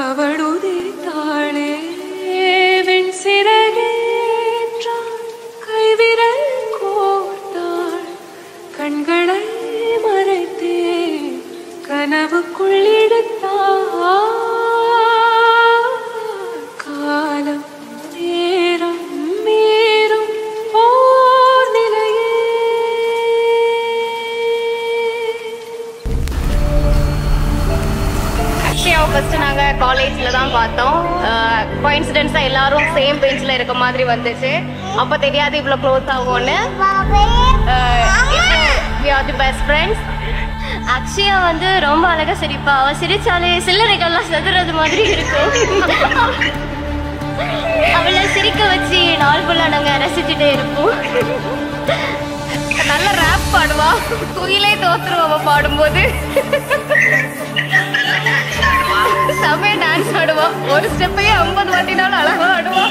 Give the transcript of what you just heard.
அவளுதே தாளே வெண் சிறகேற்றாள் கைவிரல் கோர்த்தாள் கண்களை மறைத்தே கனவுக்குள் எடுத்தாள் காலம் நேரம் மீறும் ஓர் நிலையே அக்ஷயாவை ஃபர்ஸ்ட் நாங்கள் காலேஜில் தான் பார்த்தோம். கோயின்சிடென்ஸாக எல்லாரும் சேம் பெஞ்சில் இருக்க மாதிரி வந்துச்சு. அப்போ தெரியாது இவ்வளோ க்ளோஸ் ஆகும்னு. we are the best friends. Akshaya வந்து ரொம்ப அழகா சிரிப்பா. அவ சிரிச்சாலே சில்லறைகள்லாம் செதுறது மாதிரி இருக்கும். அவளை சிரிக்க வச்சு நாள் ஃபுல்லா நாங்க ரசிச்சுட்டே இருப்போம். நல்ல ரேப் பாடுவா. குயிலே தோத்துருவா அவ பாடும்போது. செம்மையா டான்ஸ் ஆடுவா. ஒரு ஸ்டெப்பையே 50 வாட்டினாலும் அழகா ஆடுவா.